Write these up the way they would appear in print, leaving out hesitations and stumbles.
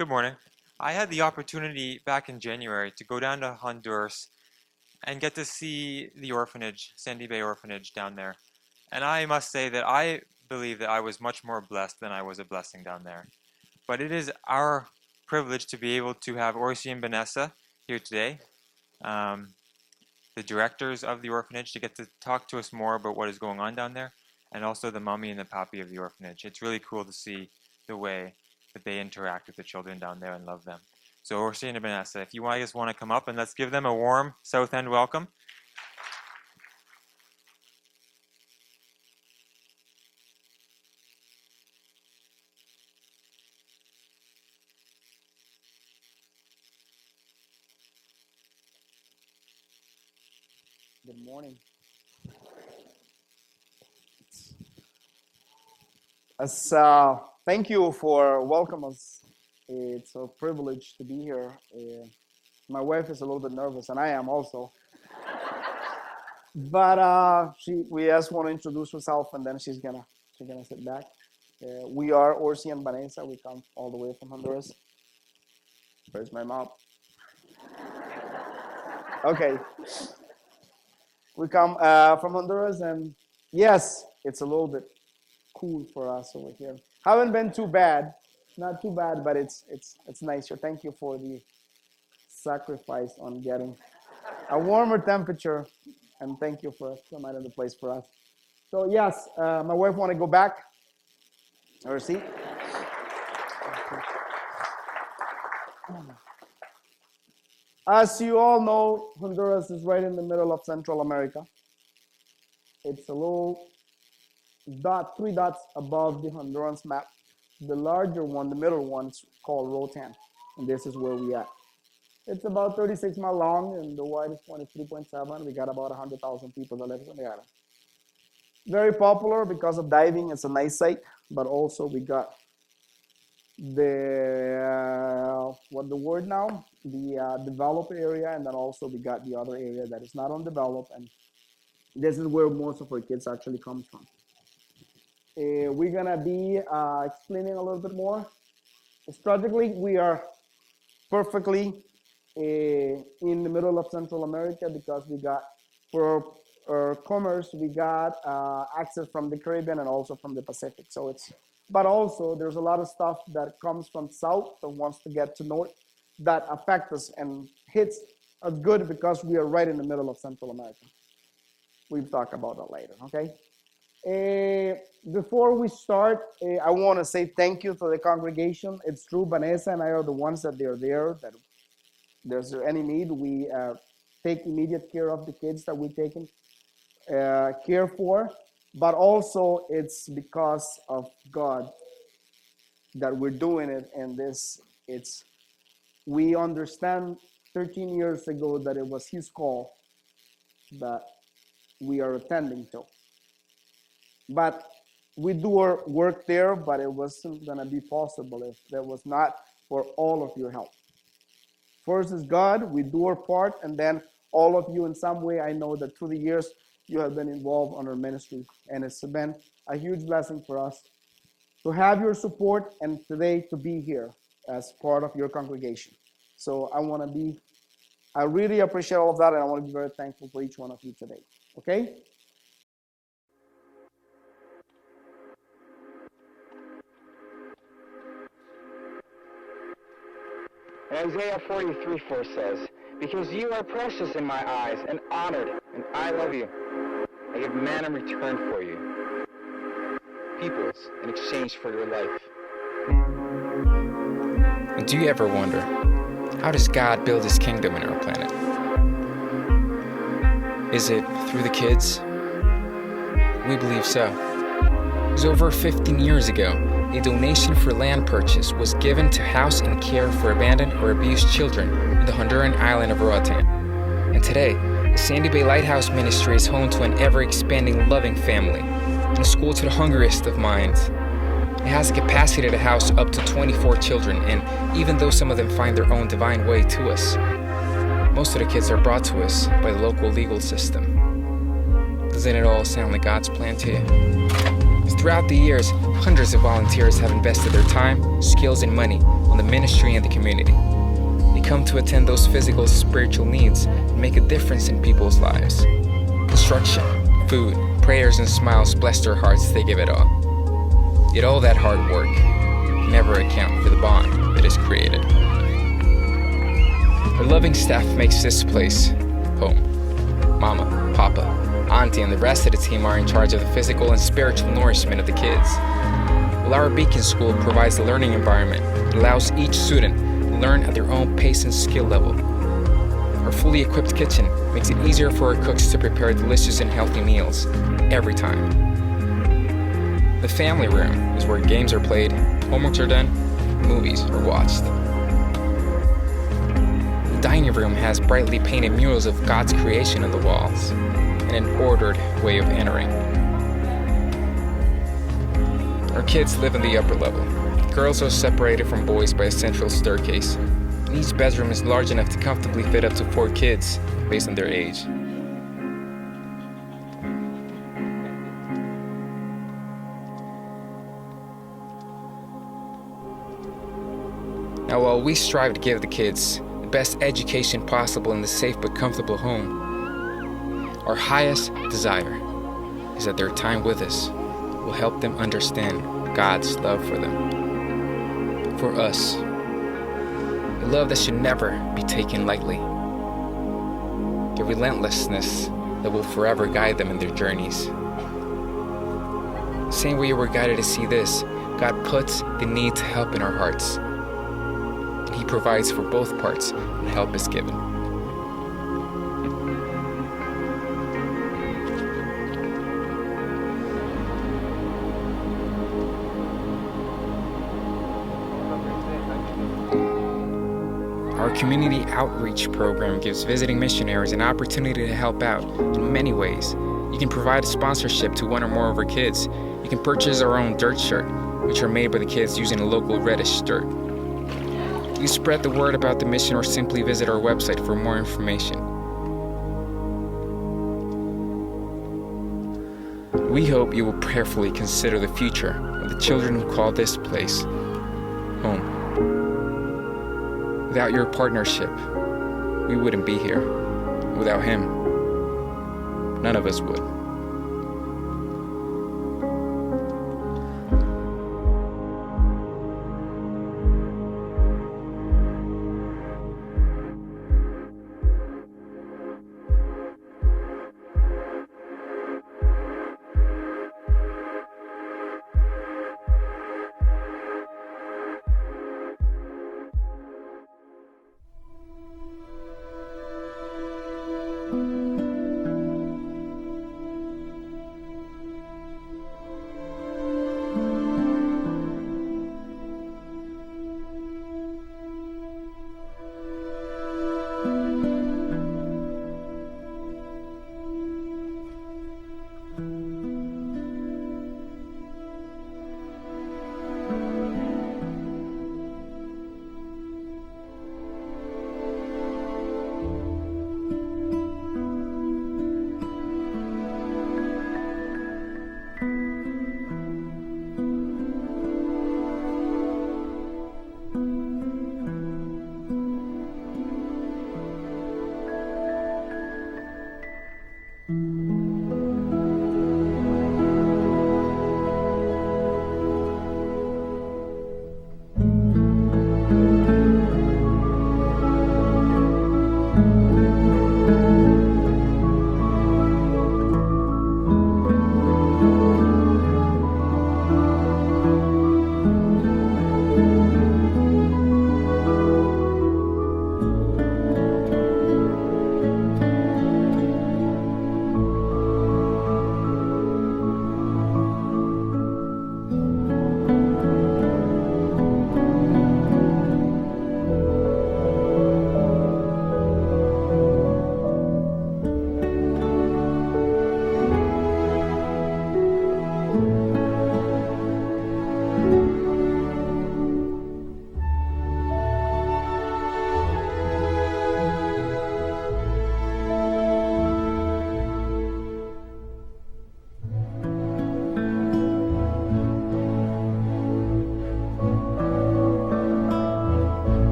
Good morning. I had the opportunity back in January to go down to Honduras and get to see the orphanage, Sandy Bay Orphanage down there. And I must say that I believe that I was much more blessed than I was a blessing down there. But it is our privilege to be able to have Orsi and Vanessa here today, the directors of the orphanage, to get to talk to us more about what is going on down there, and also the mommy and the pappy of the orphanage. It's really cool to see the way that they interact with the children down there and love them. So Orsi and Vanessa, if you guys want to come up, and let's give them a warm South End welcome. Good morning. Thank you for welcoming us. It's a privilege to be here. My wife is a little bit nervous, and I am also. But we just want to introduce herself, and then she's gonna sit back. We are Orsi and Vanessa. We come all the way from Honduras. Where's my mom? Okay. We come from Honduras, and yes, it's a little bit cool for us over here. Haven't been too bad, not too bad, but it's nice here. Thank you for the sacrifice on getting a warmer temperature, and thank you for providing the place for us. So yes, my wife want to go back. Have a seat. As you all know, Honduras is right in the middle of Central America. It's a little dot, 3 dots above the Honduras map. The larger one, the middle one, is called Rotan, and this is where we at. It's about 36 miles long, and the wide is 23.7. We got about 100,000 people that live in the island. Very popular because of diving. It's a nice site, but also we got the developed area, and then also we got the other area that is not undeveloped, and this is where most of our kids actually come from. We're gonna be explaining a little bit more. Strategically, we are perfectly in the middle of Central America because we got, for our commerce, we got access from the Caribbean and also from the Pacific. But also there's a lot of stuff that comes from south that wants to get to north that affect us and hits us good because we are right in the middle of Central America. We'll talk about that later, okay? Before we start, I want to say thank you to the congregation. It's true, Vanessa and I are the ones that they're there, that there's any need, we take immediate care of the kids that we're taking care for, but also it's because of God that we're doing it, and we understand 13 years ago that it was His call that we are attending to. But we do our work there, but it wasn't gonna be possible if that was not for all of your help. First is God, we do our part, and then all of you in some way, I know that through the years, you have been involved on our ministry, and it's been a huge blessing for us to have your support and today to be here as part of your congregation. So I really appreciate all of that, and I want to be very thankful for each one of you today, okay? Isaiah 43:4 says, "Because you are precious in my eyes and honored, and I love you, I give man in return for you, peoples in exchange for your life." Do you ever wonder, how does God build His kingdom in our planet? Is it through the kids? We believe so. It was over 15 years ago, a donation for land purchase was given to house and care for abandoned or abused children in the Honduran island of Roatan. And today, the Sandy Bay Lighthouse Ministry is home to an ever-expanding loving family, and a school to the hungriest of minds. It has the capacity to house up to 24 children, and even though some of them find their own divine way to us, most of the kids are brought to us by the local legal system. Doesn't it all sound like God's plan to you? Throughout the years, hundreds of volunteers have invested their time, skills, and money on the ministry and the community. They come to attend those physical and spiritual needs and make a difference in people's lives. Instruction, food, prayers, and smiles bless their hearts as they give it all. Yet all that hard work can never account for the bond that is created. Our loving staff makes this place home. Mama, Papa, Auntie, and the rest of the team are in charge of the physical and spiritual nourishment of the kids. While our Beacon School provides a learning environment that allows each student to learn at their own pace and skill level. Our fully equipped kitchen makes it easier for our cooks to prepare delicious and healthy meals every time. The family room is where games are played, homeworks are done, movies are watched. The dining room has brightly painted murals of God's creation on the walls and an ordered way of entering. Our kids live in the upper level. Girls are separated from boys by a central staircase, and each bedroom is large enough to comfortably fit up to 4 kids based on their age. Now, while we strive to give the kids the best education possible in a safe but comfortable home, our highest desire is that their time with us will help them understand God's love for them, for us. A love that should never be taken lightly. A relentlessness that will forever guide them in their journeys. The same way we're guided to see this, God puts the need to help in our hearts. And He provides for both parts when help is given. Our community outreach program gives visiting missionaries an opportunity to help out in many ways. You can provide a sponsorship to one or more of our kids. You can purchase our own dirt shirt, which are made by the kids using a local reddish dirt. You spread the word about the mission or simply visit our website for more information. We hope you will prayerfully consider the future of the children who call this place home. Without your partnership, we wouldn't be here. Without him, none of us would.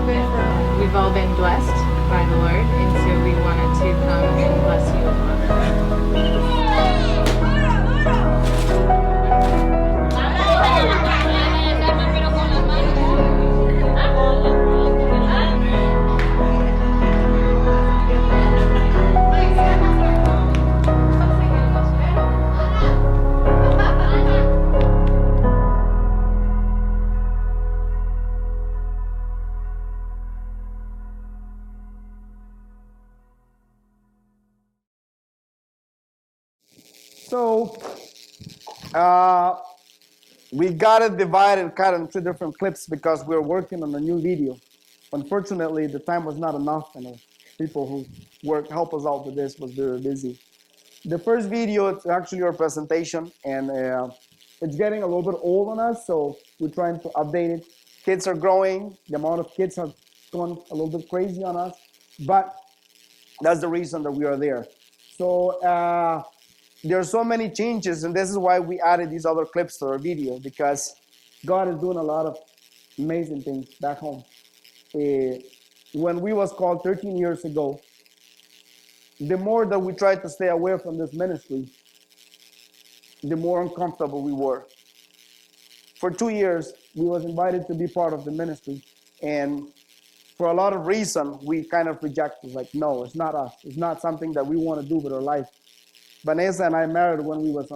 how good we've all been blessed by the Lord, and so we wanted to come and bless you as well. So we got it divided kind of into different clips because we were working on a new video. Unfortunately, the time was not enough, and people who help us out with this was very busy. The first video, it's actually our presentation, and it's getting a little bit old on us, so we're trying to update it. Kids are growing. The amount of kids have gone a little bit crazy on us, but that's the reason that we are there. So there are so many changes, and this is why we added these other clips to our video, because God is doing a lot of amazing things back home. When we was called 13 years ago, the more that we tried to stay away from this ministry, the more uncomfortable we were. For 2 years, we was invited to be part of the ministry, and for a lot of reasons, we kind of rejected, like, no, it's not us. It's not something that we want to do with our life. Vanessa and I married when we was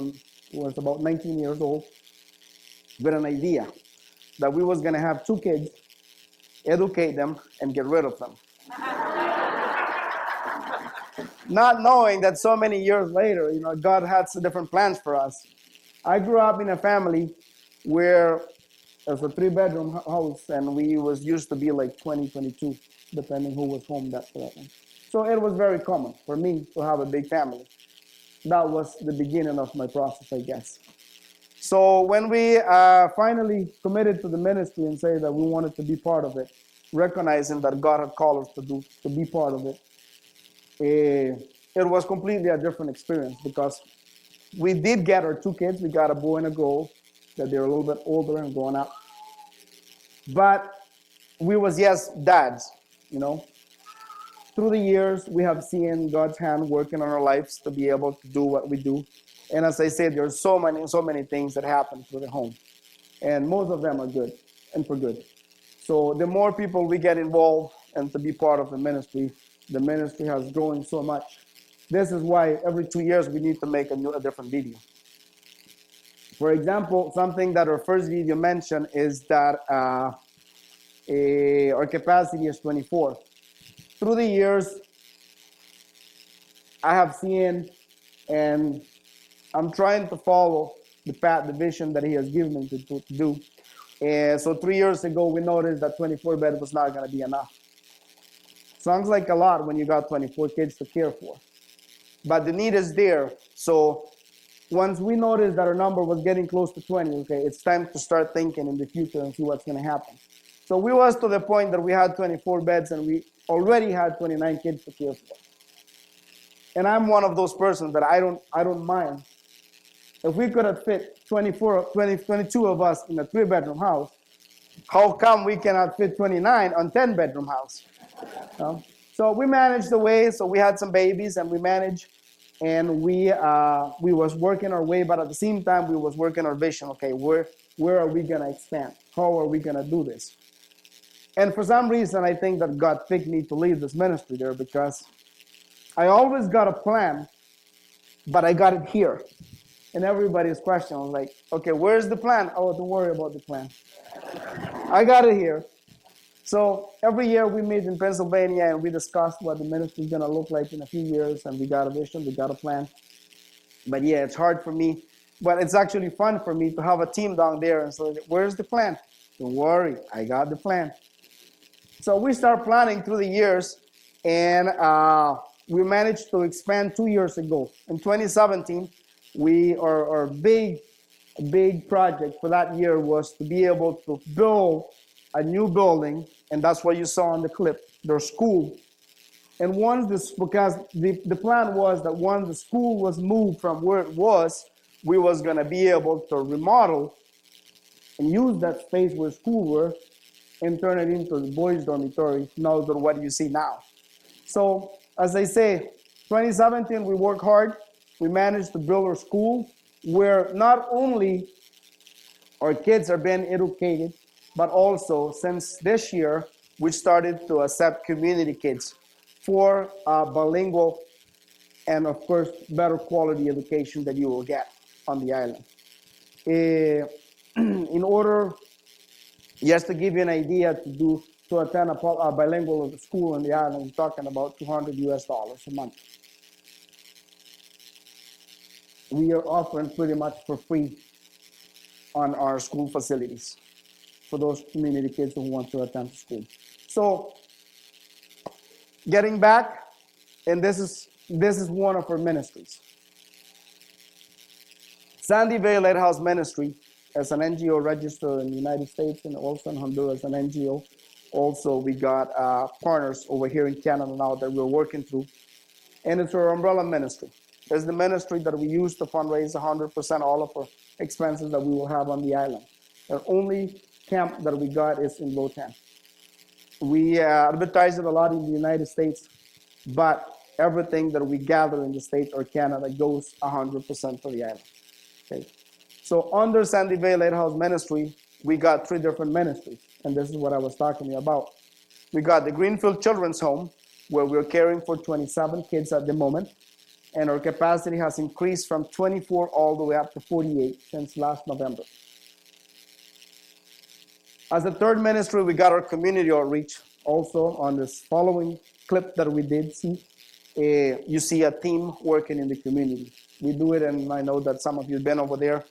about 19 years old, with an idea that we was going to have 2 kids, educate them, and get rid of them. Not knowing that so many years later, God had some different plans for us. I grew up in a family where it was a 3-bedroom house, and we was used to be like 20, 22, depending who was home that time. So it was very common for me to have a big family. That was the beginning of my process, I guess. So when we finally committed to the ministry and say that we wanted to be part of it, recognizing that God had called us to be part of it, it was completely a different experience, because we did get our 2 kids. We got a boy and a girl, that they're a little bit older and growing up. But we was, yes, dads, Through the years, we have seen God's hand working on our lives to be able to do what we do. And as I said, there's so many things that happen through the home. And most of them are good, and for good. So the more people we get involved and to be part of the ministry has grown so much. This is why every 2 years we need to make a different video. For example, something that our first video mentioned is that our capacity is 24. Through the years, I have seen, and I'm trying to follow the path, the vision that He has given me to do. And so 3 years ago, we noticed that 24 bed was not going to be enough. Sounds like a lot when you got 24 kids to care for. But the need is there. So once we noticed that our number was getting close to 20, okay, it's time to start thinking in the future and see what's going to happen. So we was to the point that we had 24 beds, and we already had 29 kids to care for. And I'm one of those persons that I don't mind. If we could have fit 22 of us in a 3-bedroom house, how come we cannot fit 29 on 10-bedroom house? So we managed the way. So we had some babies, and we managed, and we was working our way, but at the same time we was working our vision. Okay, where are we gonna expand? How are we gonna do this? And for some reason, I think that God picked me to lead this ministry there, because I always got a plan, but I got it here. And everybody's question was like, okay, where's the plan? Oh, don't worry about the plan. I got it here. So every year we meet in Pennsylvania, and we discussed what the ministry is going to look like in a few years, and we got a vision, we got a plan. But yeah, it's hard for me, but it's actually fun for me to have a team down there and say, where's the plan? Don't worry, I got the plan. So we start planning through the years, and we managed to expand 2 years ago. In 2017, our big project for that year was to be able to build a new building, and that's what you saw in the clip, their school. And because the plan was that once the school was moved from where it was, we was going to be able to remodel and use that space where school were, and turn it into the boys' dormitory, now than what you see now. So, as I say, 2017, we worked hard. We managed to build our school where not only our kids are being educated, but also since this year, we started to accept community kids for bilingual and, of course, better quality education that you will get on the island. In order, just to give you an idea, to attend a bilingual school on the island, we're talking about $200 a month. We are offering pretty much for free on our school facilities for those community kids who want to attend school. So, getting back, and this is one of our ministries. Sandy Bay Lighthouse Ministry, as an NGO registered in the United States and also in Honduras, an NGO. Also, we got partners over here in Canada now that we're working through. And it's our umbrella ministry. It's the ministry that we use to fundraise 100% all of our expenses that we will have on the island. The only camp that we got is in Lotan. We advertise it a lot in the United States, but everything that we gather in the States or Canada goes 100% to the island. Okay. So under Sandy Bay Lighthouse Ministry, we got 3 different ministries, and this is what I was talking about. We got the Greenfield Children's Home, where we're caring for 27 kids at the moment, and our capacity has increased from 24 all the way up to 48 since last November. As a third ministry, we got our community outreach. Also on this following clip that we did see, you see a team working in the community. We do it, and I know that some of you have been over there.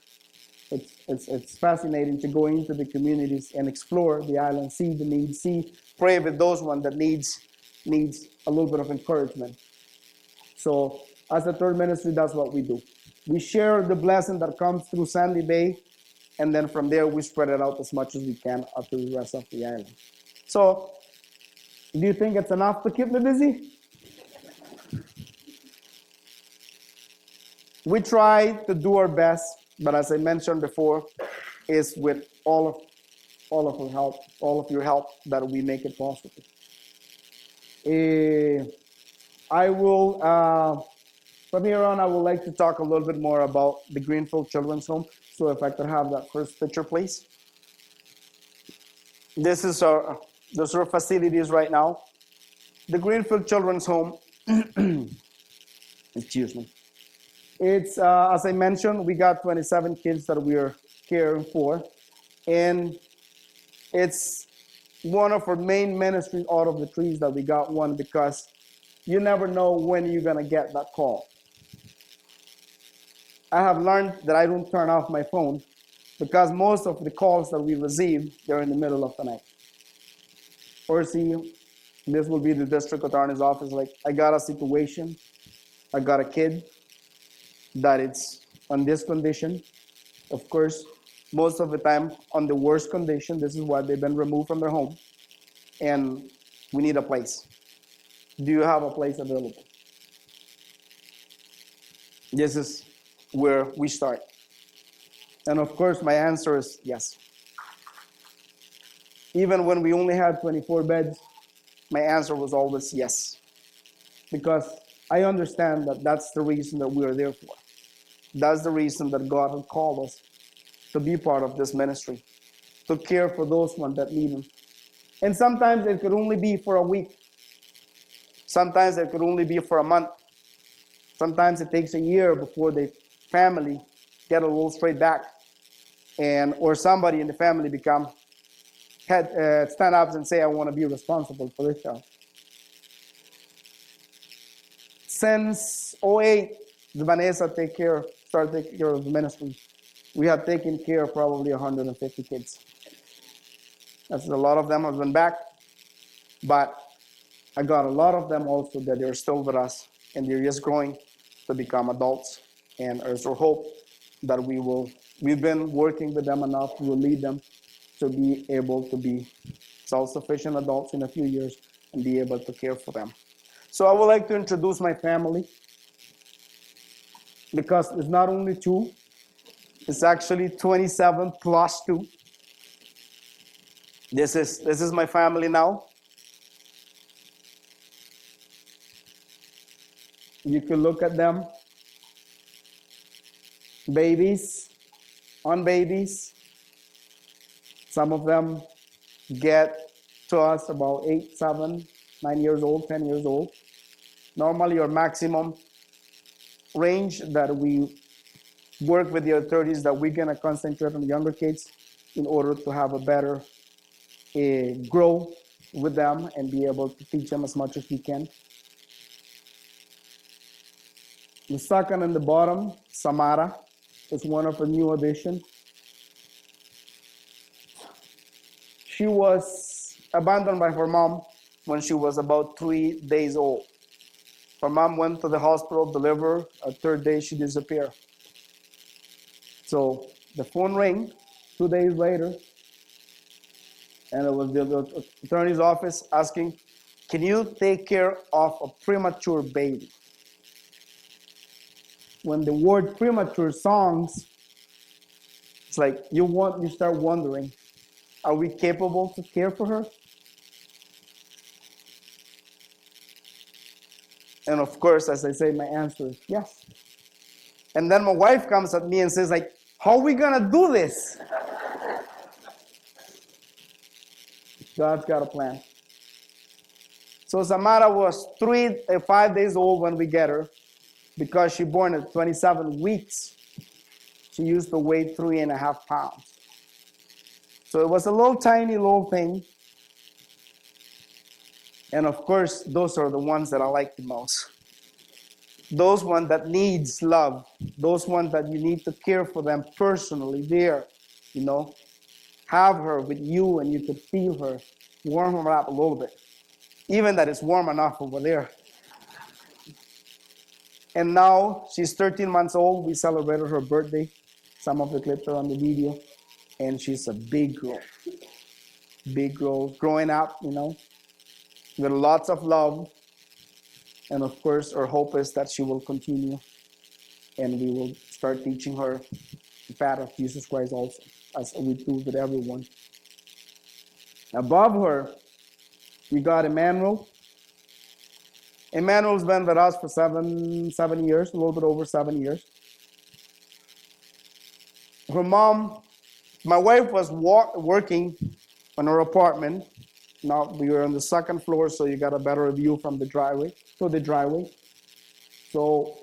It's fascinating to go into the communities and explore the island, see the needs, pray with those one that needs a little bit of encouragement. So as a third ministry, that's what we do. We share the blessing that comes through Sandy Bay, and then from there we spread it out as much as we can up to the rest of the island. So, do you think it's enough to keep me busy? We try to do our best, but as I mentioned before, is with all of our help, all of your help, that we make it possible. I will, from here on, I would like to talk a little bit more about the Greenfield Children's Home. So if I could have that first picture, please. This is our facilities right now. The Greenfield Children's Home, excuse me. It's, as I mentioned, we got 27 kids that we are caring for. And it's one of our main ministries out of the trees that we got one, because you never know when you're going to get that call. I have learned that I don't turn off my phone, because most of the calls that we receive, they're in the middle of the night. Or see, this will be the district attorney's office, like, I got a situation, I got a kid that it's on this condition. Of course, most of the time on the worst condition. This is why they've been removed from their home, and we need a place. Do you have a place available? This is where we start. And of course, my answer is yes. Even when we only had 24 beds, my answer was always yes. Because I understand that that's the reason that we are there for. That's the reason that God had called us to be part of this ministry, to care for those ones that need Him. And sometimes it could only be for a week. Sometimes it could only be for a month. Sometimes it takes a year before the family get a little straight back, or somebody in the family stand up and say, I want to be responsible for this child. Since 2008, Vanessa started taking care of the ministry. We have taken care of probably 150 kids. That's a lot of them have been back, but I got a lot of them also that they're still with us, and they're just growing to become adults. And there's our hope that we've been working with them enough, we will lead them to be able to be self-sufficient adults in a few years and be able to care for them. So I would like to introduce my family, because it's not only 2, it's actually 27 plus 2. This is my family now. You can look at them. Babies, on babies. Some of them get to us about 8, 7, 9 years old, 10 years old. Normally, our maximum range that we work with the authorities that we're going to concentrate on younger kids in order to have a better grow with them and be able to teach them as much as we can. The second in the bottom, Samara, is one of the new additions. She was abandoned by her mom when she was about 3 days old. Her mom went to the hospital, delivered. A third day, she disappeared. So the phone rang 2 days later, and it was the attorney's office asking, can you take care of a premature baby? When the word premature songs, it's like you start wondering, are we capable to care for her? And of course, as I say, my answer is yes. And then my wife comes at me and says, like, how are we gonna do this? God's got a plan. So Samara was 5 days old when we get her. Because she born at 27 weeks, she used to weigh 3.5 pounds. So it was a little tiny little thing. And of course, those are the ones that I like the most. Those ones that needs love. Those ones that you need to care for them personally there, you know. Have her with you and you could feel her. Warm her up a little bit. Even that it's warm enough over there. And now she's 13 months old. We celebrated her birthday. Some of the clips are on the video. And she's a big girl. Big girl, growing up, you know, with lots of love. And of course, our hope is that she will continue. And we will start teaching her the path of Jesus Christ also, as we do with everyone. Above her, we got Emmanuel. Emmanuel's been with us for 7 years, a little bit over 7 years. Her mom, my wife was working on her apartment. Now we were on the second floor, so you got a better view from the driveway, So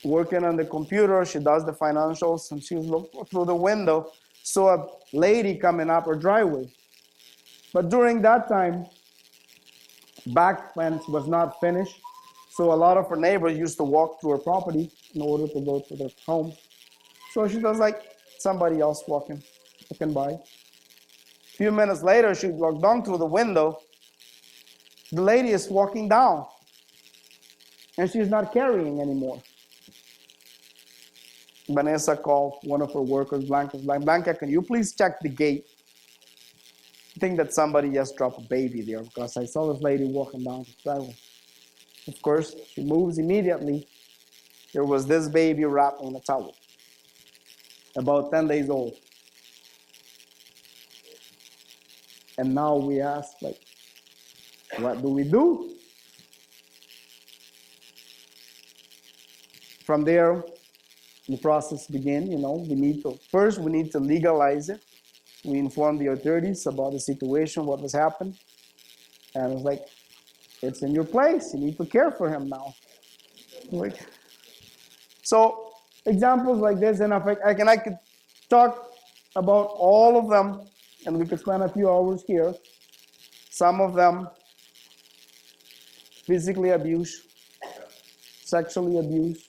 working on the computer, she does the financials, and she was looking through the window, saw a lady coming up her driveway. But during that time, back fence was not finished, so a lot of her neighbors used to walk through her property in order to go to their home. So she was like somebody else walking by. A few minutes later, she walked down through the window. The lady is walking down, and she's not carrying anymore. Vanessa called one of her workers, Blanca, can you please check the gate? I think that somebody just dropped a baby there because I saw this lady walking down the driveway. Of course, she moves immediately. There was this baby wrapped in a towel, about 10 days old. And now we ask, like, what do we do? From there, the process begins. You know, we need to legalize it. We informed the authorities about the situation, what was happening. And it was like, it's in your place. You need to care for him now. Like, so examples like this, and I could talk about all of them, and we could spend a few hours here. Some of them physically abused, sexually abused.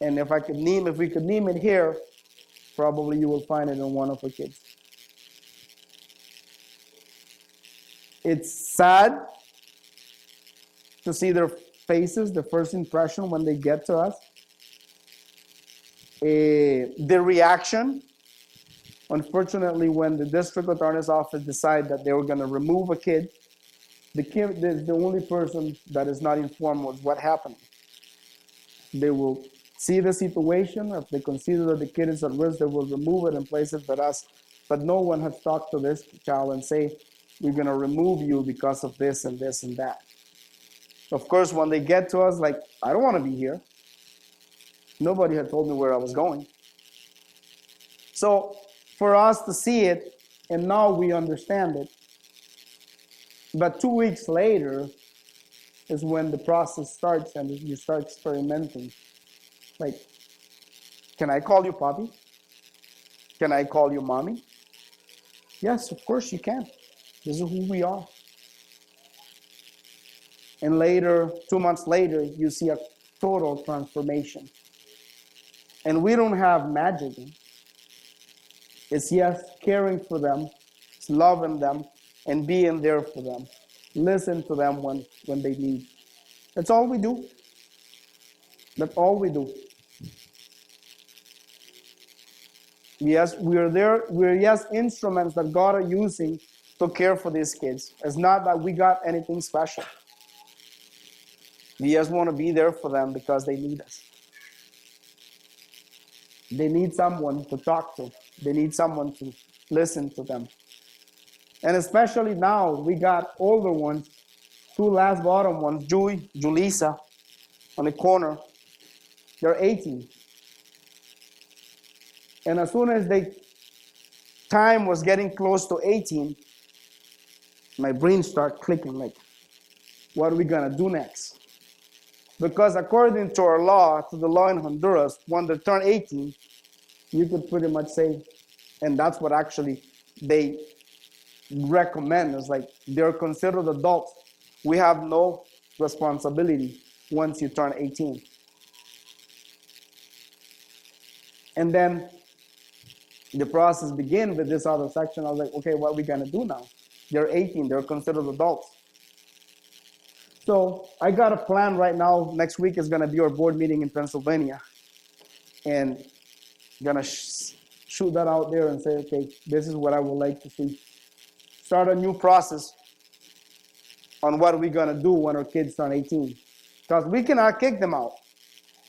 And if we could name it here, probably you will find it in one of the kids. It's sad to see their faces, the first impression when they get to us. The reaction, unfortunately, when the district attorney's office decided that they were going to remove a kid, the only person that is not informed was what happened. They will see the situation. If they consider that the kid is at risk, they will remove it and place it with us But no one has talked to this child and say, we're going to remove you because of this and this and that. Of course, when they get to us, like, I don't want to be here. Nobody had told me where I was going. So for us to see it, and now we understand it. But 2 weeks later is when the process starts and you start experimenting. Like, can I call you Poppy? Can I call you Mommy? Yes, of course you can. This is who we are. And later, 2 months later, you see a total transformation. And we don't have magic. It's yes, caring for them, it's loving them, and being there for them. Listen to them when they need. That's all we do. That's all we do. Yes, we're there. We're yes instruments that God are using to care for these kids. It's not that we got anything special. We just want to be there for them because they need us. They need someone to talk to. They need someone to listen to them. And especially now, we got older ones, 2 last bottom ones, Julissa, on the corner. They're 18. And as soon as time was getting close to 18, my brain started clicking, like, what are we gonna do next? Because according to our law, to the law in Honduras, when they turn 18, you could pretty much say, and that's what actually they recommend, is like they're considered adults. We have no responsibility once you turn 18. And then the process began with this other section. I was like, okay, what are we gonna do now? They're 18, they're considered adults. So I got a plan right now. Next week is gonna be our board meeting in Pennsylvania. And gonna shoot that out there and say, okay, this is what I would like to see. Start a new process on what we're gonna do when our kids turn 18. Because we cannot kick them out.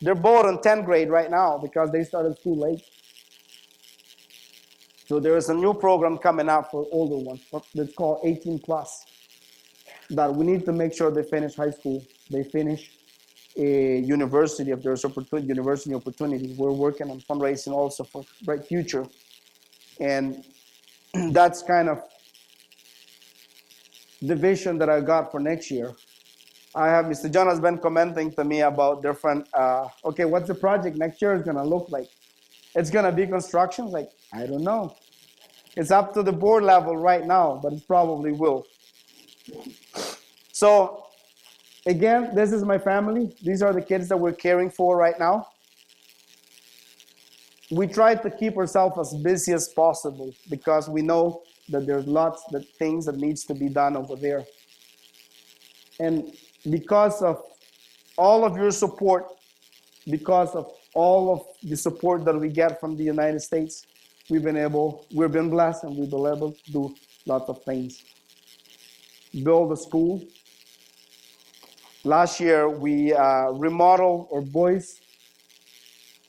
They're both in 10th grade right now because they started school late. So there is a new program coming out for older ones that's called 18 plus. That we need to make sure they finish high school, they finish a university if there's university opportunity. We're working on fundraising also for Bright Future. And that's kind of the vision that I got for next year. I have Mr. John has been commenting to me about different, okay, what's the project next year is gonna look like? It's gonna be construction? Like, I don't know. It's up to the board level right now, but it probably will. So, again, this is my family. These are the kids that we're caring for right now. We try to keep ourselves as busy as possible because we know that there's lots of things that needs to be done over there. And because of all of your support, because of all of the support that we get from the United States, we've been blessed and we've been able to do lots of things. Build a school. Last year, we remodeled our boys'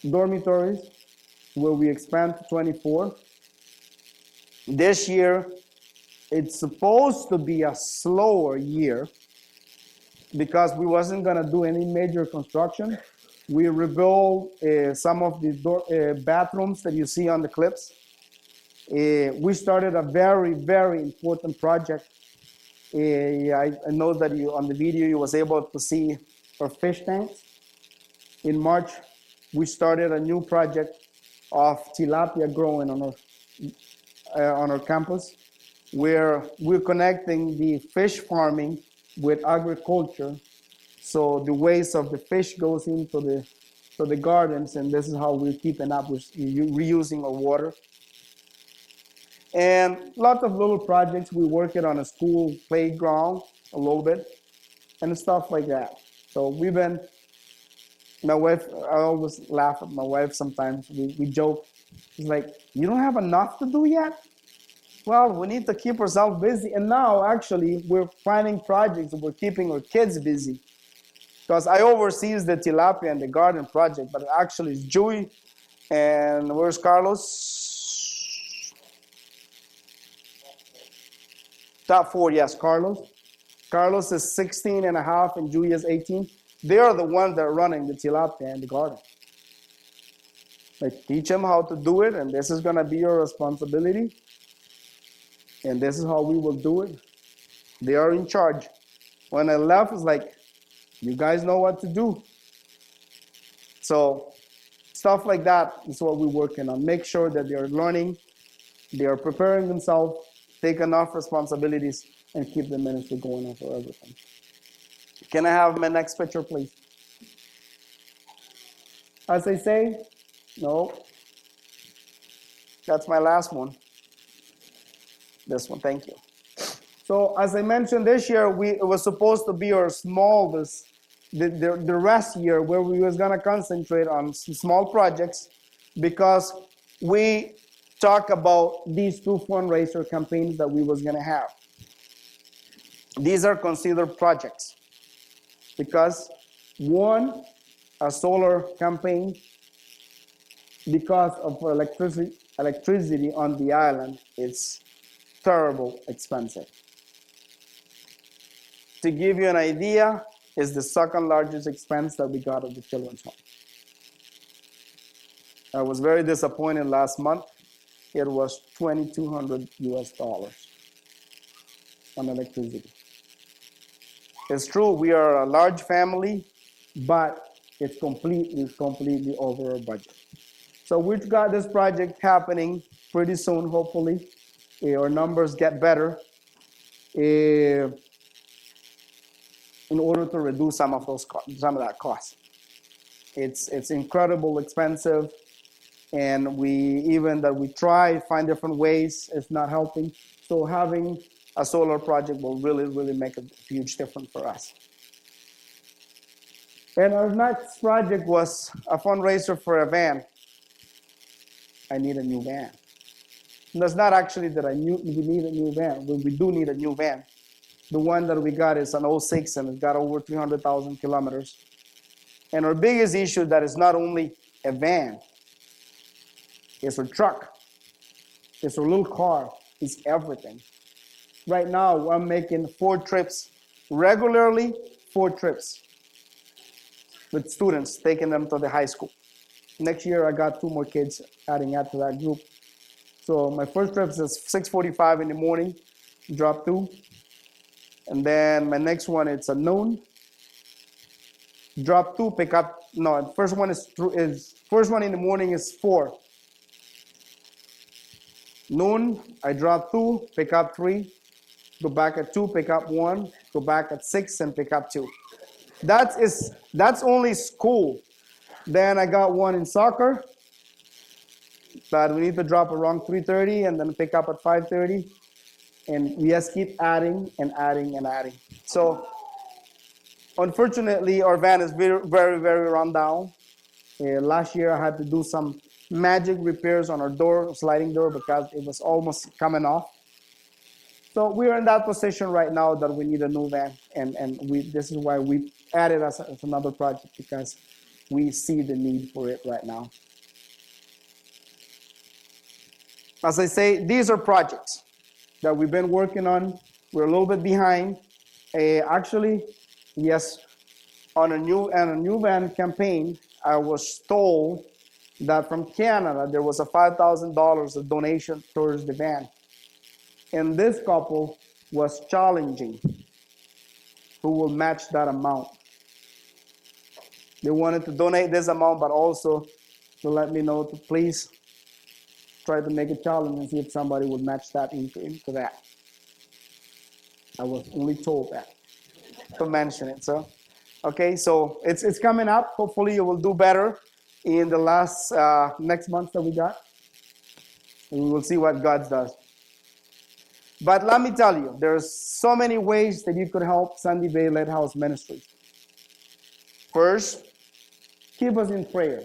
dormitories where we expand to 24. This year, it's supposed to be a slower year because we wasn't gonna do any major construction. We rebuilt some of the bathrooms that you see on the clips. We started a very, very important project. I know that on the video you was able to see our fish tanks. In March, we started a new project of tilapia growing on our campus, where we're connecting the fish farming with agriculture. So the waste of the fish goes into the gardens, and this is how we're keeping up with reusing our water. And lots of little projects. We're working on a school playground a little bit and stuff like that. So my wife, I always laugh at my wife sometimes. We joke. It's like, you don't have enough to do yet? Well, we need to keep ourselves busy. And now, actually, we're finding projects and we're keeping our kids busy. Because I oversee the tilapia and the garden project, but actually it's Joey and where's Carlos? Top 4, yes, Carlos. Carlos is 16 and a half and Julia is 18. They are the ones that are running the tilapia and the garden. Like, teach them how to do it, and this is going to be your responsibility. And this is how we will do it. They are in charge. When I left, it's like, you guys know what to do. So stuff like that is what we're working on. Make sure that they are learning, they are preparing themselves, take enough responsibilities, and keep the ministry going on for everything. Can I have my next picture, please? As I say, no. That's my last one. This one, thank you. So as I mentioned, this year it was supposed to be our smallest, the rest year where we was gonna concentrate on small projects, because we talk about these 2 fundraiser campaigns that we was gonna have. These are considered projects because one, a solar campaign, because of electricity on the island, it's terrible expensive. To give you an idea, is the second largest expense that we got at the children's home. I was very disappointed last month. It was $2,200 on electricity. It's true, we are a large family, but it's completely over our budget. So we've got this project happening pretty soon, hopefully. Our numbers get better in order to reduce some of that cost. It's incredible expensive, and we try find different ways, it's not helping. So having a solar project will really make a huge difference for us. And our next project was a fundraiser for a van. I need a new van. And that's not actually that we need a new van. We do need a new van. The one that we got is an 06 and it's got over 300,000 kilometers. And our biggest issue that is not only a van, it's a truck, it's a little car, it's everything. Right now, I'm making 4 trips, regularly 4 trips with students, taking them to the high school. Next year, I got 2 more kids adding to that group. So my first trip is 6:45 in the morning, drop 2. And then my next one, it's at noon. Drop 2, pick up, no, first one in the morning is 4. Noon, I drop 2, pick up 3, go back at 2, pick up 1, go back at 6 and pick up 2. That's only school. Then I got 1 in soccer that we need to drop around 3:30 and then pick up at 5:30. And we just keep adding and adding and adding. So unfortunately, our van is very run down. Last year, I had to do some magic repairs on our door, sliding door, because it was almost coming off. So we're in that position right now that we need a new van. And this is why we added as another project, because we see the need for it right now. As I say, these are projects that we've been working on. We're a little bit behind. Actually, yes, on a new van campaign, I was told that from Canada there was a $5,000 of donation towards the van, and this couple was challenging who will match that amount. They wanted to donate this amount, but also to let me know to please try to make a challenge and see if somebody would match that into that. I was only told that to mention it. So, okay, so it's coming up. Hopefully, you will do better in the last next month that we got, and we will see what God does. But let me tell you, there's so many ways that you could help Sandy Bay Lighthouse Ministries. First, keep us in prayer.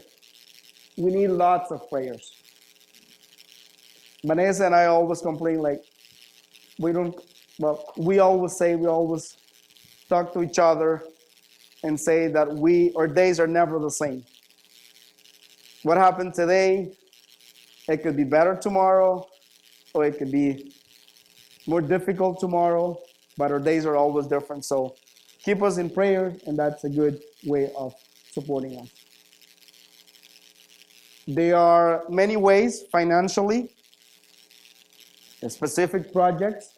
We need lots of prayers. Vanessa and I always complain, like, we always talk to each other and say that our days are never the same. What happened today, it could be better tomorrow, or it could be more difficult tomorrow, but our days are always different. So keep us in prayer, and that's a good way of supporting us. There are many ways financially, specific projects,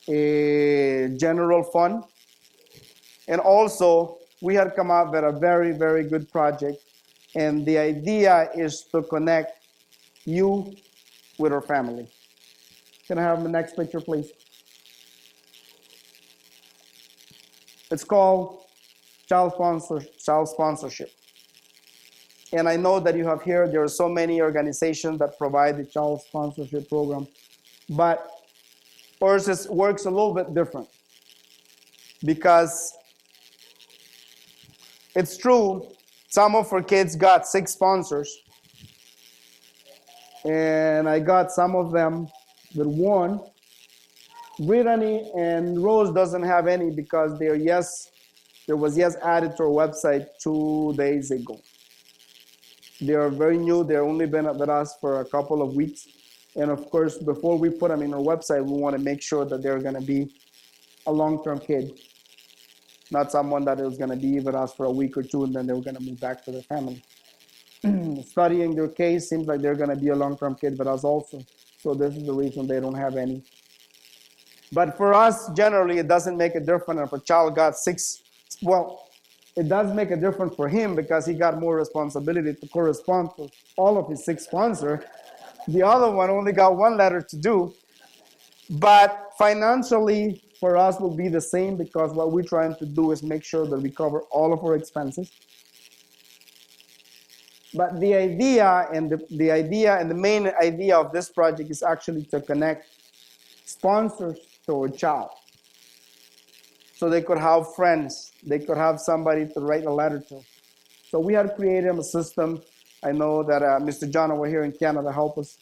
a general fund, and also we had come up with a very, very good project, and the idea is to connect you with our family. Can I have the next picture, please? It's called child sponsorship. And I know that you have here, there are so many organizations that provide the child sponsorship program, but ours works a little bit different, because it's true, some of our kids got 6 sponsors, and I got some of them with 1. Brittany and Rose doesn't have any because there was added to our website 2 days ago. They are very new. They've only been with us for a couple of weeks. And of course, before we put them in our website, we want to make sure that they're going to be a long-term kid, not someone that is going to be with us for a week or 2 and then they're going to move back to their family. Studying their case, seems like they're going to be a long-term kid with us also. So this is the reason they don't have any. But for us, generally, it doesn't make a difference if a child got 6. Well, it does make a difference for him because he got more responsibility to correspond to all of his 6 sponsors. The other one only got 1 letter to do. But financially, for us, will be the same, because what we're trying to do is make sure that we cover all of our expenses. But the idea and the main idea of this project is actually to connect sponsors to a child, so they could have friends, they could have somebody to write a letter to. So we had created a system. I know that Mr. John over here in Canada helped us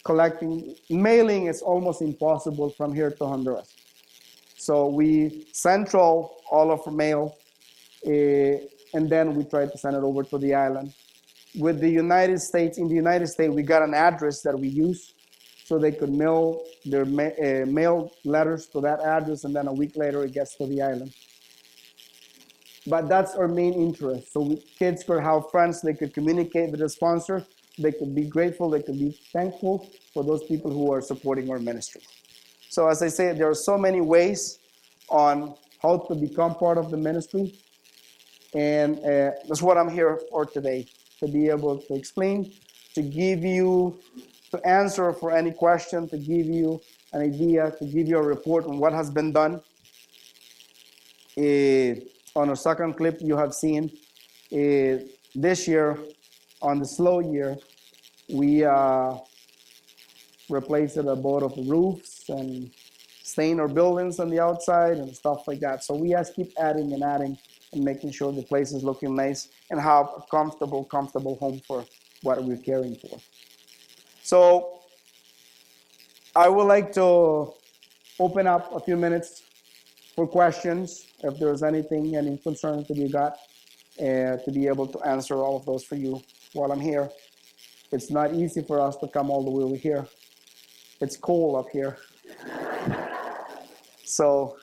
collecting. Mailing is almost impossible from here to Honduras. So we central all of our mail, and then we try to send it over to the island. With the United States, in the United States, we got an address that we use, so they could mail their mail letters to that address, and then a week later it gets to the island. But that's our main interest. So kids could have friends, they could communicate with the sponsor, they could be grateful, they could be thankful for those people who are supporting our ministry. So as I say, there are so many ways on how to become part of the ministry. And that's what I'm here for today, to be able to explain, to give you, to answer for any question, to give you an idea, to give you a report on what has been done. On our second clip, you have seen this year, on the slow year, we replaced a lot of the roofs and stain our buildings on the outside and stuff like that. So we just keep adding and adding and making sure the place is looking nice and have a comfortable home for what we're caring for. So I would like to open up a few minutes for questions, if there's anything, any concerns that you got, to be able to answer all of those for you while I'm here. It's not easy for us to come all the way over here. It's cold up here. So,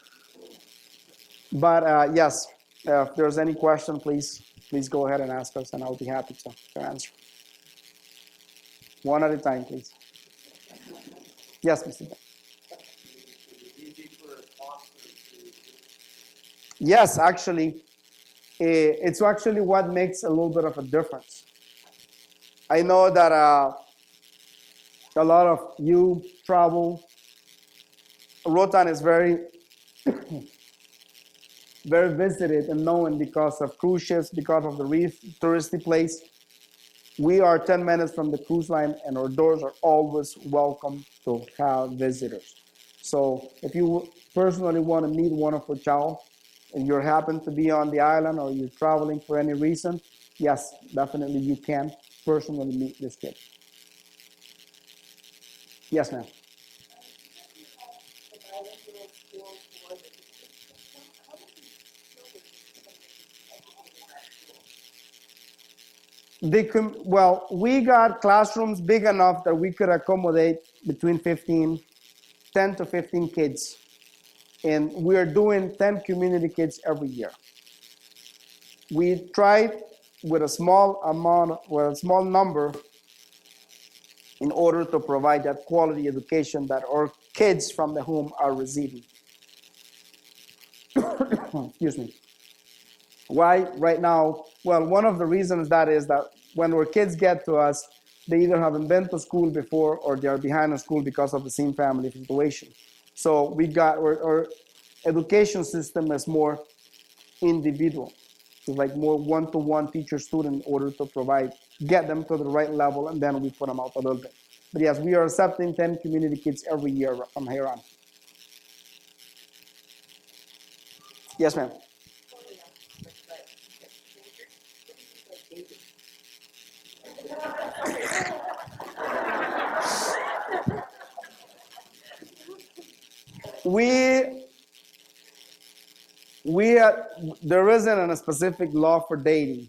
but yes, if there's any question, please go ahead and ask us, and I'll be happy to answer. One at a time, please. Yes, Mr. Ben. Yes, actually, it's actually what makes a little bit of a difference. I know that a lot of you travel. Rotan is very, very visited and known because of cruise ships, because of the touristy place. We are 10 minutes from the cruise line, and our doors are always welcome to have visitors. So if you personally want to meet one of our child, and you happen to be on the island or you're traveling for any reason, yes, definitely you can personally meet this kid. Yes, ma'am. Well, we got classrooms big enough that we could accommodate between 15 10 to 15 kids. And we're doing 10 community kids every year. We tried with a small amount, with a small number, in order to provide that quality education that our kids from the home are receiving. Excuse me. Why right now? Well, one of the reasons that is that when our kids get to us, they either haven't been to school before or they are behind in school because of the same family situation. So we got our education system is more individual. It's like more one-to-one teacher-student in order to get them to the right level, and then we put them out a little bit. But yes, we are accepting 10 community kids every year from here on. Yes, ma'am. There isn't a specific law for dating,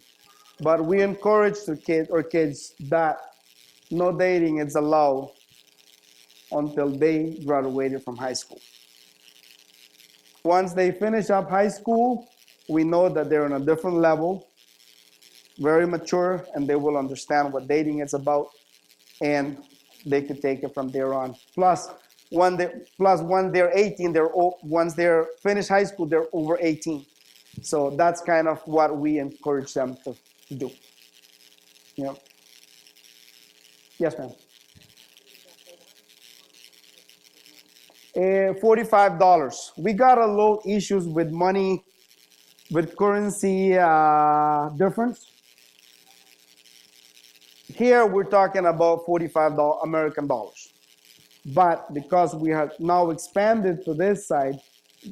but we encourage our kids that no dating is allowed until they graduated from high school. Once they finish up high school, we know that they're on a different level, very mature, and they will understand what dating is about, and they could take it from there on. Plus, when they're 18, once they're finished high school, they're over 18. So that's kind of what we encourage them to do. Yeah. Yes, ma'am. $45. We got a little issues with money, with currency difference. Here we're talking about $45 American dollars. But because we have now expanded to this side,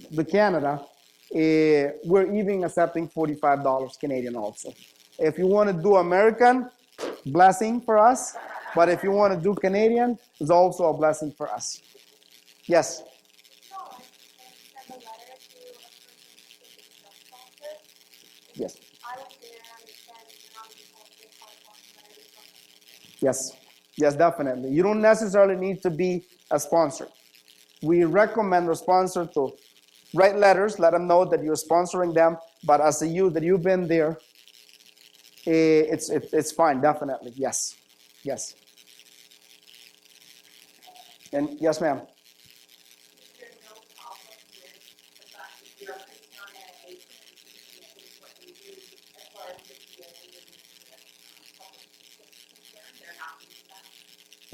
the Canada, we're even accepting $45 Canadian also. If you want to do American, blessing for us. But if you want to do Canadian, it's also a blessing for us. Yes. Yes. Yes. Yes, definitely. You don't necessarily need to be a sponsor. We recommend a sponsor to write letters, let them know that you're sponsoring them. But as a youth that you've been there, it's fine, definitely. Yes. Yes. And yes, ma'am.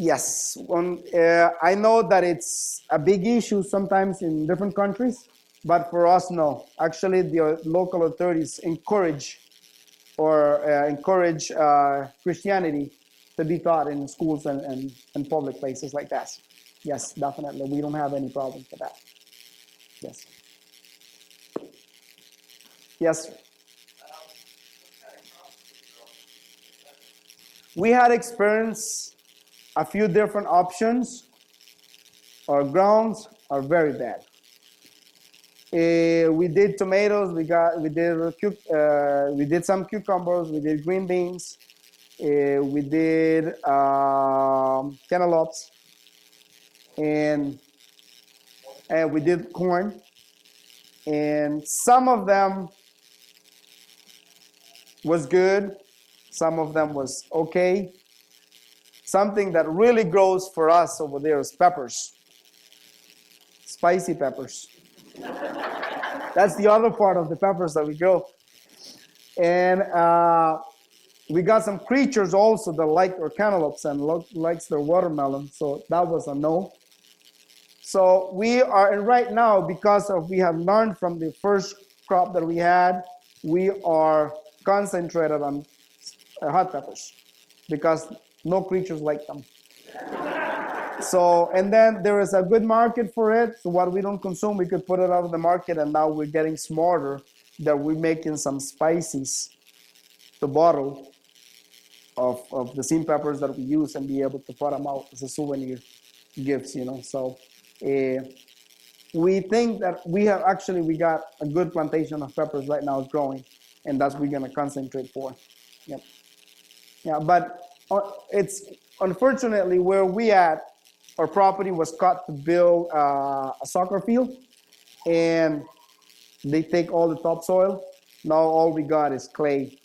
Yes, I know that it's a big issue sometimes in different countries, but for us, no. Actually, the local authorities encourage Christianity to be taught in schools and public places like that. Yes, definitely. We don't have any problem with that. Yes. Yes. We had experienced a few different options. Our grounds are very bad. We did tomatoes. We did some cucumbers. We did green beans. We did cantaloupes, and we did corn. And some of them was good. Some of them was okay. Something that really grows for us over there is peppers, spicy peppers. That's the other part of the peppers that we grow. And we got some creatures also that like our cantaloupes and likes their watermelon. So that was a no. So we are, and right now, because we have learned from the first crop that we had, we are concentrated on hot peppers because no creatures like them. So, and then there is a good market for it. So what we don't consume, we could put it out of the market, and now we're getting smarter that we're making some spices to bottle of the same peppers that we use and be able to put them out as a souvenir gifts, you know. So we think that we got a good plantation of peppers right now growing, and that's what we're gonna concentrate for. Yep. Yeah, but it's unfortunately where we at, our property was cut to build a soccer field, and they take all the topsoil. Now all we got is clay.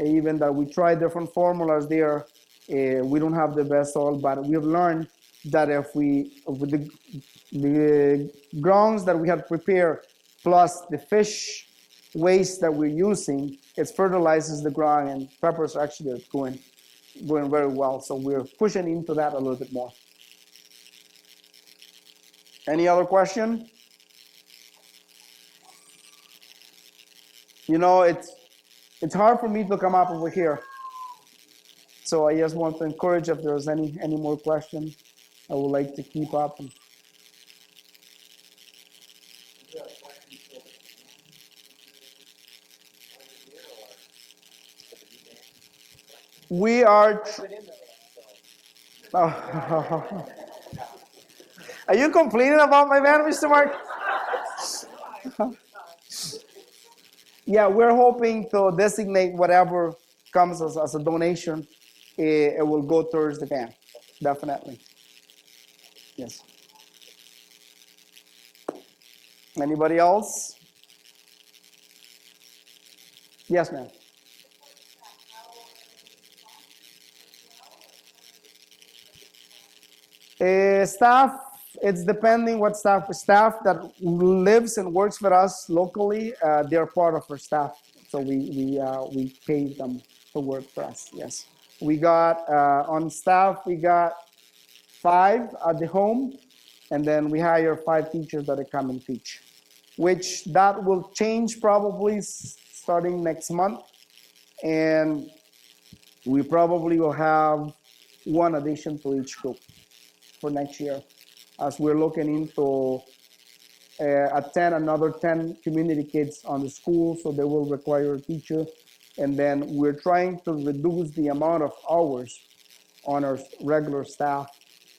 Even that we tried different formulas there, we don't have the best soil, but we've learned that if with the grounds that we had prepared, plus the fish waste that we're using, it fertilizes the ground, and peppers actually are going very well. So we're pushing into that a little bit more. Any other question? You know, it's hard for me to come up over here. So I just want to encourage if there's any more questions, I would like to keep up. We are. Oh. Are you complaining about my van, Mr. Mark? Yeah, we're hoping to designate whatever comes as a donation. It will go towards the van, definitely. Yes. Anybody else? Yes, ma'am. Staff, it's depending what staff that lives and works for us locally, they're part of our staff. So we pay them to work for us, yes. We got, on staff, we got 5 at the home, and then we hire 5 teachers that come and teach, which that will change probably starting next month. And we probably will have 1 addition to each group for next year, as we're looking into attend another 10 community kids on the school, so they will require a teacher. And then we're trying to reduce the amount of hours on our regular staff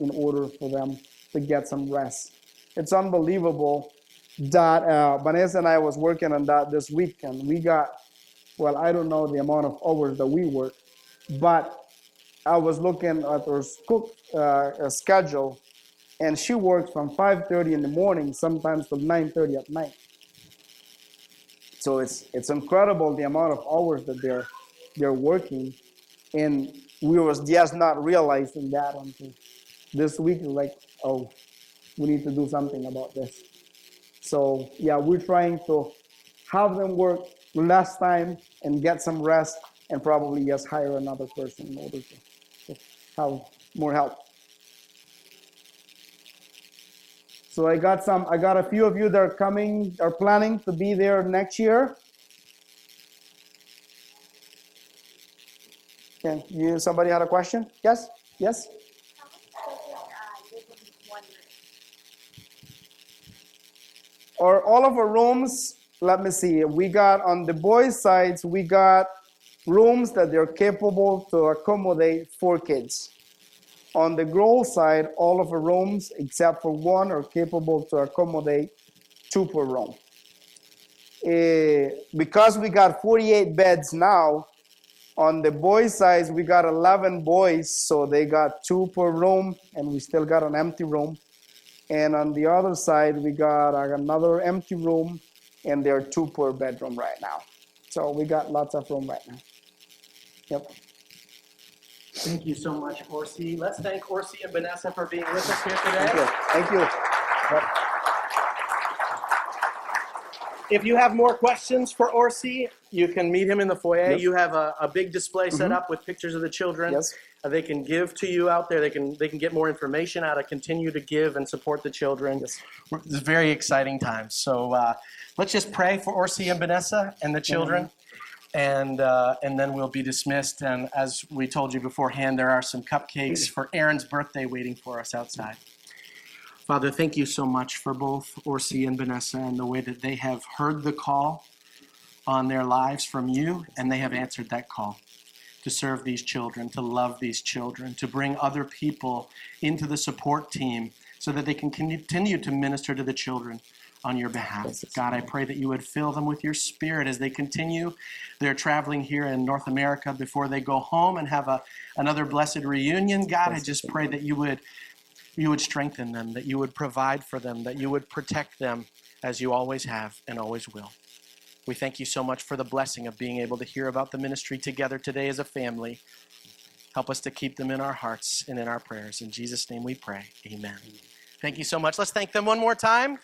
in order for them to get some rest. It's unbelievable that Vanessa and I was working on that this week, and we got, well, I don't know the amount of hours that we work, but I was looking at her cook schedule, and she works from 5:30 in the morning, sometimes till 9:30 at night. So it's incredible the amount of hours that they're working, and we was just not realizing that until this week. Like, oh, we need to do something about this. So yeah, we're trying to have them work less time and get some rest, and probably just hire another person in order to have more help. So I got a few of you that are planning to be there next year. Can somebody had a question? Yes? Yes? Or all of our rooms, let me see, we got on the boys' sides, we got rooms that they're capable to accommodate 4 kids. On the girls' side, all of the rooms, except for 1, are capable to accommodate 2 per room. Because we got 48 beds now, on the boys' side, we got 11 boys, so they got 2 per room, and we still got an empty room. And on the other side, we got another empty room, and there are 2 per bedroom right now. So we got lots of room right now. Yep. Thank you so much, Orsi. Let's thank Orsi and Vanessa for being with us here today. Thank you. Thank you. Yep. If you have more questions for Orsi, you can meet him in the foyer. Yes. You have a big display set up with pictures of the children. Yes. They can give to you out there. They can get more information how to continue to give and support the children. Yes. It's very exciting times. So let's just pray for Orsi and Vanessa and the children. And then we'll be dismissed. And as we told you beforehand, there are some cupcakes for Aaron's birthday waiting for us outside. Father, thank you so much for both Orsi and Vanessa and the way that they have heard the call on their lives from you, and they have answered that call to serve these children, to love these children, to bring other people into the support team so that they can continue to minister to the children on your behalf. God, I pray that you would fill them with your spirit as they continue their traveling here in North America before they go home and have another blessed reunion. God, I just pray that you would you would strengthen them, that you would provide for them, that you would protect them as you always have and always will. We thank you so much for the blessing of being able to hear about the ministry together today as a family. Help us to keep them in our hearts and in our prayers. In Jesus' name we pray. Amen. Thank you so much. Let's thank them one more time.